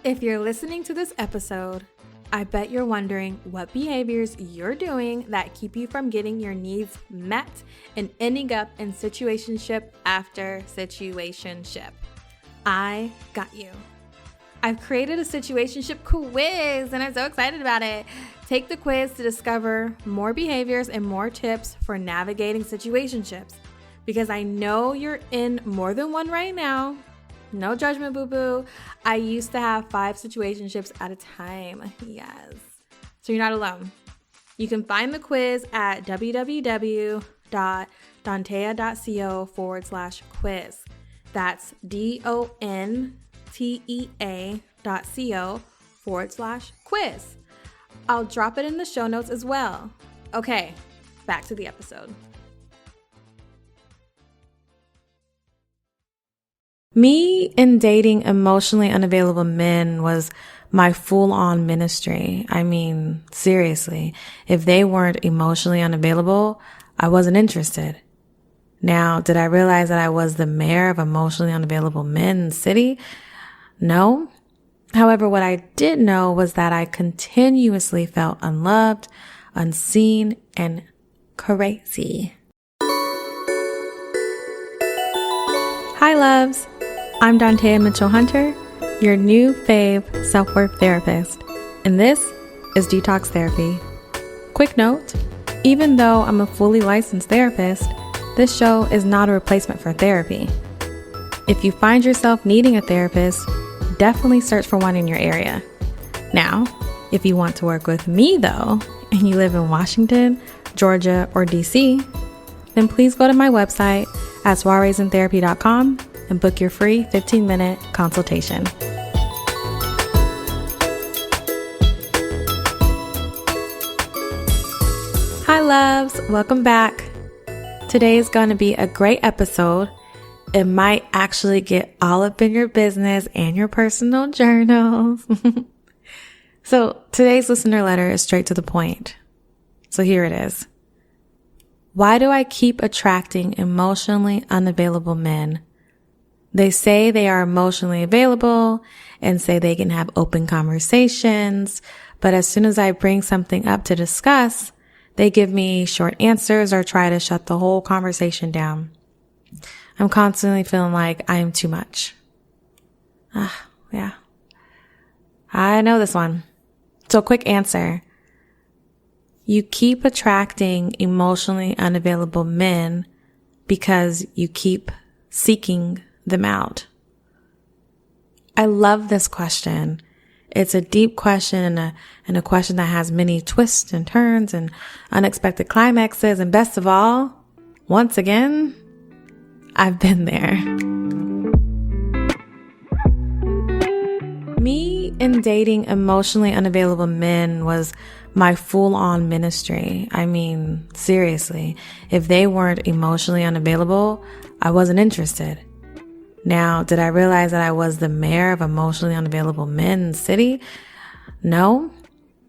If you're listening to this episode, I bet you're wondering what behaviors you're doing that keep you from getting your needs met and ending up in situationship after situationship. I got you. I've created a situationship quiz and I'm so excited about it. Take the quiz to discover more behaviors and more tips for navigating situationships, because I know you're in more than one right now. No judgment, boo-boo. I used to have 5 situationships at a time. Yes. So you're not alone. You can find the quiz at www.dontea.co/quiz. That's DONTEA.co/quiz. I'll drop it in the show notes as well. Okay, back to the episode. Me in dating emotionally unavailable men was my full-on ministry. I mean, seriously, if they weren't emotionally unavailable, I wasn't interested. Now, did I realize that I was the mayor of emotionally unavailable men in the city? No. However, what I did know was that I continuously felt unloved, unseen, and crazy. Hi, loves. I'm Dontea Mitchell-Hunter, your new fave self-worth therapist, and this is Detox Therapy. Quick note, even though I'm a fully licensed therapist, this show is not a replacement for therapy. If you find yourself needing a therapist, definitely search for one in your area. Now, if you want to work with me though, and you live in Washington, Georgia, or DC, then please go to my website at soireesintherapy.com and book your free 15-minute consultation. Hi loves, welcome back. Today is going to be a great episode. It might actually get all up in your business and your personal journals. So today's listener letter is straight to the point. So here it is. Why do I keep attracting emotionally unavailable men? They say they are emotionally available and say they can have open conversations, but as soon as I bring something up to discuss, they give me short answers or try to shut the whole conversation down. I'm constantly feeling like I am too much. Yeah. I know this one. So quick answer. You keep attracting emotionally unavailable men because you keep seeking them out. I love this question. It's a deep question and a question that has many twists and turns and unexpected climaxes. And best of all, once again, I've been there. Me in dating emotionally unavailable men was my full-on ministry. I mean, seriously, if they weren't emotionally unavailable, I wasn't interested. Now, did I realize that I was the mayor of emotionally unavailable men in the city? No.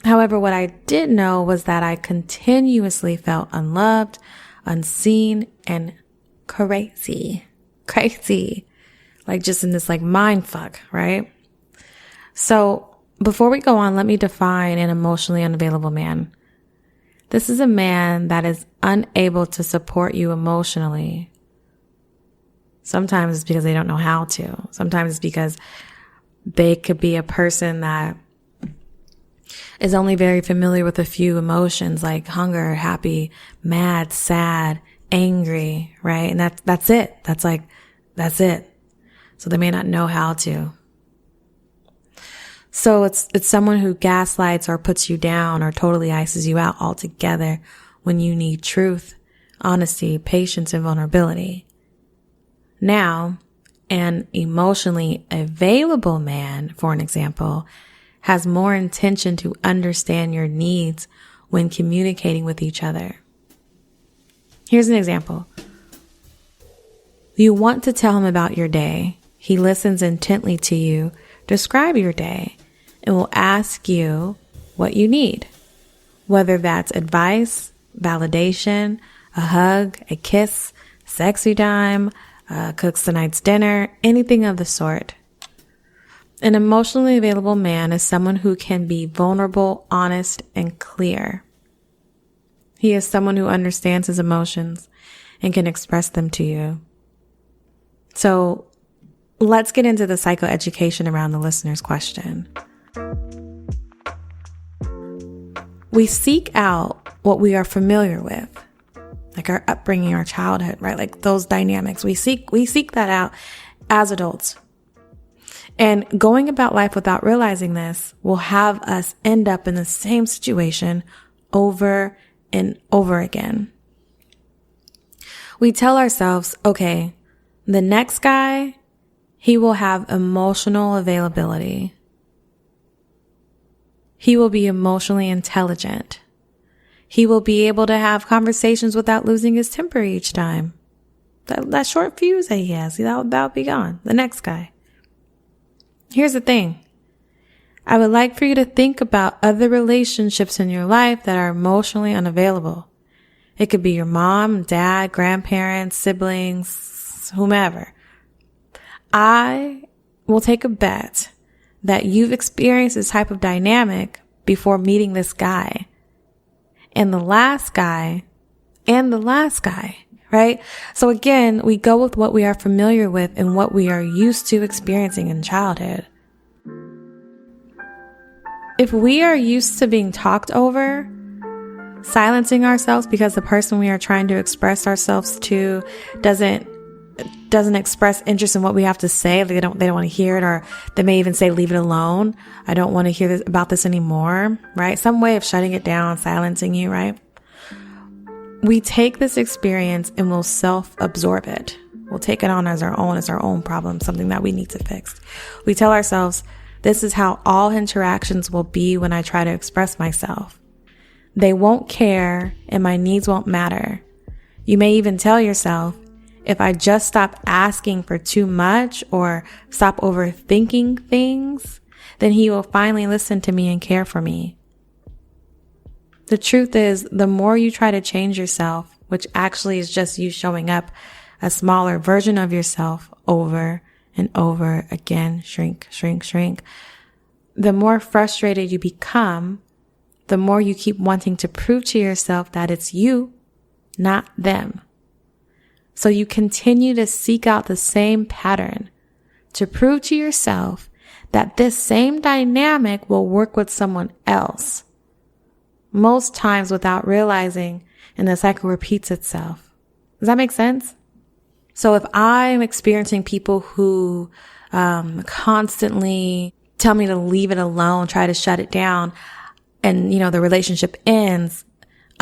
However, what I did know was that I continuously felt unloved, unseen, and crazy. Like just in this mind fuck, right? So before we go on, let me define an emotionally unavailable man. This is a man that is unable to support you emotionally. Sometimes it's because they don't know how to. Sometimes it's because they could be a person that is only very familiar with a few emotions like hunger, happy, mad, sad, angry, right? And that's it. That's it. So they may not know how to. So it's someone who gaslights or puts you down or totally ices you out altogether when you need truth, honesty, patience, and vulnerability. Now, an emotionally available man, for an example, has more intention to understand your needs when communicating with each other. Here's an example. You want to tell him about your day. He listens intently to you describe your day and will ask you what you need, whether that's advice, validation, a hug, a kiss, sexy time, cooks tonight's dinner, anything of the sort. An emotionally available man is someone who can be vulnerable, honest, and clear. He is someone who understands his emotions and can express them to you. So let's get into the psychoeducation around the listener's question. We seek out what we are familiar with, like our upbringing, our childhood, right? Like those dynamics. We seek that out as adults. And going about life without realizing this will have us end up in the same situation over and over again. We tell ourselves, okay, the next guy, he will have emotional availability. He will be emotionally intelligent. He will be able to have conversations without losing his temper each time. That short fuse that he has, that'll be gone. The next guy. Here's the thing. I would like for you to think about other relationships in your life that are emotionally unavailable. It could be your mom, dad, grandparents, siblings, whomever. I will take a bet that you've experienced this type of dynamic before meeting this guy. And the last guy, right? So again, we go with what we are familiar with and what we are used to experiencing in childhood. If we are used to being talked over, silencing ourselves because the person we are trying to express ourselves to doesn't express interest in what we have to say, they don't want to hear it, or they may even say, leave it alone. I don't want to hear about this anymore, right? Some way of shutting it down, silencing you, right? We take this experience and we'll self-absorb it. We'll take it on as our own problem, something that we need to fix. We tell ourselves, this is how all interactions will be when I try to express myself. They won't care and my needs won't matter. You may even tell yourself, if I just stop asking for too much or stop overthinking things, then he will finally listen to me and care for me. The truth is, the more you try to change yourself, which actually is just you showing up a smaller version of yourself over and over again, shrink, the more frustrated you become, the more you keep wanting to prove to yourself that it's you, not them. So you continue to seek out the same pattern to prove to yourself that this same dynamic will work with someone else. Most times without realizing, and the cycle repeats itself. Does that make sense? So if I'm experiencing people who constantly tell me to leave it alone, try to shut it down, and the relationship ends,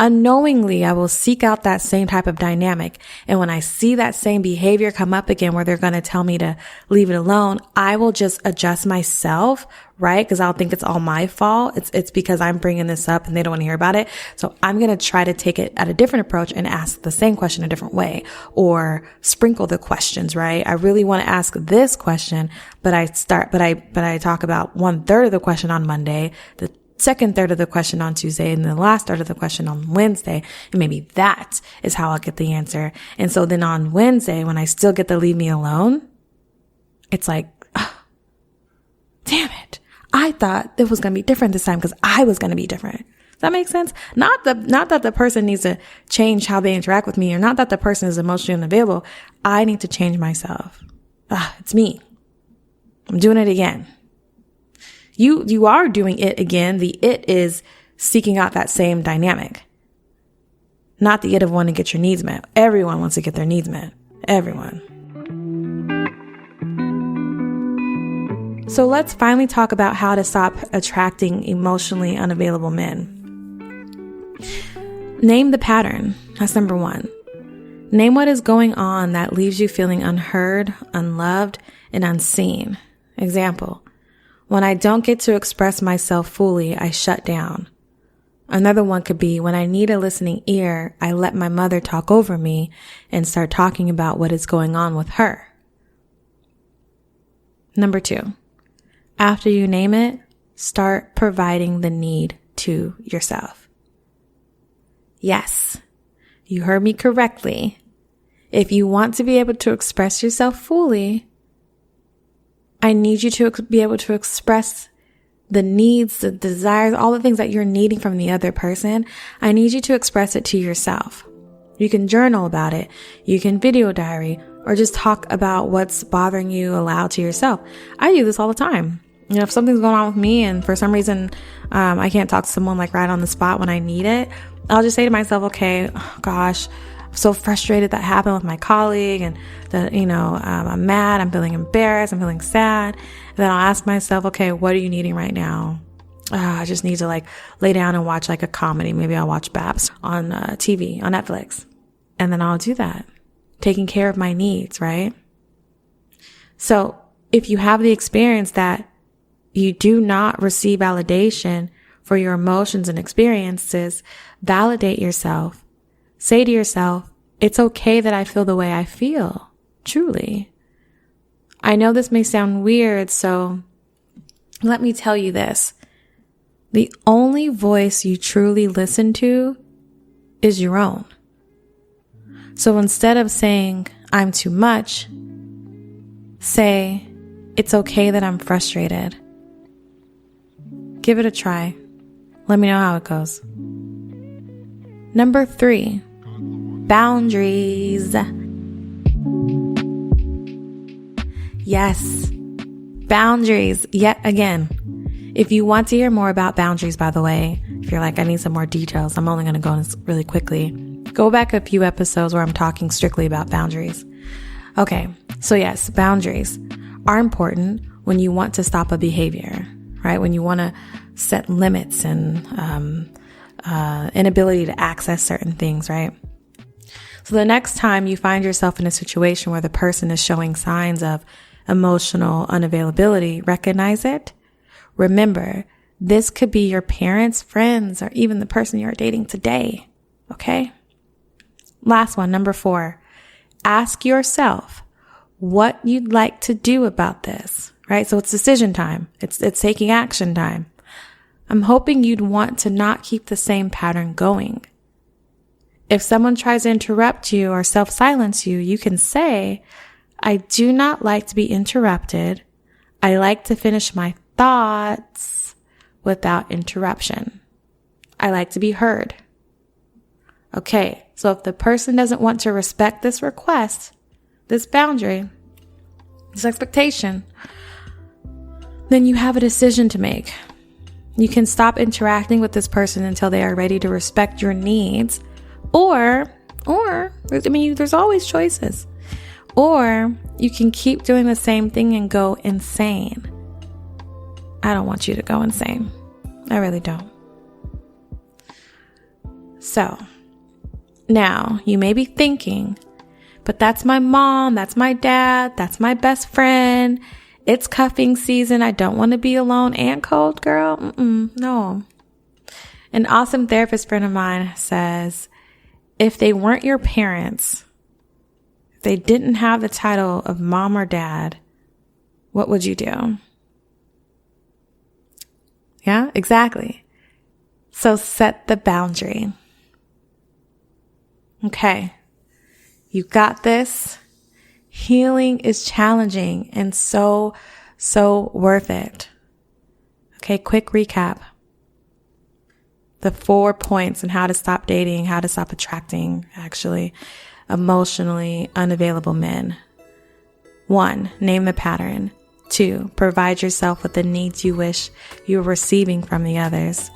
unknowingly, I will seek out that same type of dynamic. And when I see that same behavior come up again where they're going to tell me to leave it alone, I will just adjust myself, right? Because I'll think it's all my fault. It's because I'm bringing this up and they don't want to hear about it. So I'm going to try to take it at a different approach and ask the same question a different way, or sprinkle the questions, right? I really want to ask this question, but I talk about 1/3 of the question on Monday, the second third of the question on Tuesday, and the last third of the question on Wednesday. And maybe that is how I'll get the answer. And so then on Wednesday, when I still get the leave me alone, it's like, damn it. I thought it was going to be different this time because I was going to be different. Does that make sense? Not that the person needs to change how they interact with me, or not that the person is emotionally unavailable. I need to change myself. It's me. I'm doing it again. You are doing it again. The it is seeking out that same dynamic. Not the it of wanting to get your needs met. Everyone wants to get their needs met. Everyone. So let's finally talk about how to stop attracting emotionally unavailable men. Name the pattern. That's number one. Name what is going on that leaves you feeling unheard, unloved, and unseen. Example. When I don't get to express myself fully, I shut down. Another one could be when I need a listening ear, I let my mother talk over me and start talking about what is going on with her. Number two, after you name it, start providing the need to yourself. Yes, you heard me correctly. If you want to be able to express yourself fully, I need you to be able to express the needs, the desires, all the things that you're needing from the other person. I need you to express it to yourself. You can journal about it. You can video diary or just talk about what's bothering you aloud to yourself. I do this all the time. If something's going on with me and for some reason, I can't talk to someone like right on the spot when I need it, I'll just say to myself, okay, oh, gosh, I'm so frustrated that happened with my colleague and that, I'm mad, I'm feeling embarrassed, I'm feeling sad. And then I'll ask myself, okay, what are you needing right now? I just need to lay down and watch a comedy. Maybe I'll watch Babs on TV, on Netflix. And then I'll do that. Taking care of my needs, right? So if you have the experience that you do not receive validation for your emotions and experiences, validate yourself. Say to yourself, it's okay that I feel the way I feel. Truly. I know this may sound weird, so let me tell you this. The only voice you truly listen to is your own. So instead of saying, I'm too much, say, it's okay that I'm frustrated. Give it a try. Let me know how it goes. Number 3, boundaries. Yes, boundaries yet again. If you want to hear more about boundaries, by the way, if you're like, I need some more details, I'm only going to go in really quickly. Go back a few episodes where I'm talking strictly about boundaries. Okay, so yes, boundaries are important when you want to stop a behavior, right? When you want to set limits and inability to access certain things, right? So the next time you find yourself in a situation where the person is showing signs of emotional unavailability, recognize it. Remember, this could be your parents, friends, or even the person you're dating today. Okay? Last one, number 4. Ask yourself what you'd like to do about this, right? So it's decision time. It's taking action time. I'm hoping you'd want to not keep the same pattern going. If someone tries to interrupt you or self-silence you, you can say, I do not like to be interrupted. I like to finish my thoughts without interruption. I like to be heard. Okay, so if the person doesn't want to respect this request, this boundary, this expectation, then you have a decision to make. You can stop interacting with this person until they are ready to respect your needs, or there's always choices. Or you can keep doing the same thing and go insane. I don't want you to go insane. I really don't. So, now you may be thinking, but that's my mom, that's my dad, that's my best friend. It's cuffing season. I don't want to be alone and cold, girl. No. An awesome therapist friend of mine says, if they weren't your parents, if they didn't have the title of mom or dad, what would you do? Yeah, exactly. So set the boundary. Okay. You got this. Healing is challenging and so worth it. Okay, quick recap. The 4 points on how to stop dating, how to stop attracting, emotionally unavailable men. 1, name the pattern. 2, provide yourself with the needs you wish you were receiving from the others.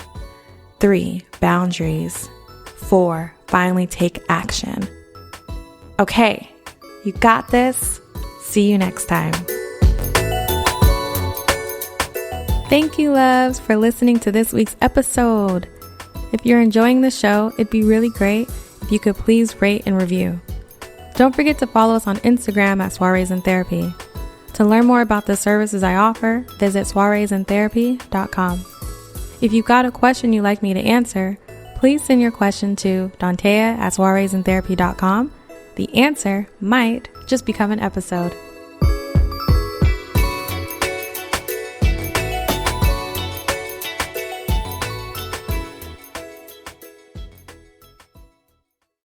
3, boundaries. 4, finally take action. Okay, you got this. See you next time. Thank you, loves, for listening to this week's episode. If you're enjoying the show, it'd be really great if you could please rate and review. Don't forget to follow us on Instagram at Soirees in Therapy. To learn more about the services I offer, visit soireesintherapy.com. If you've got a question you'd like me to answer, please send your question to Dantea at soireesintherapy.com. The answer might just become an episode.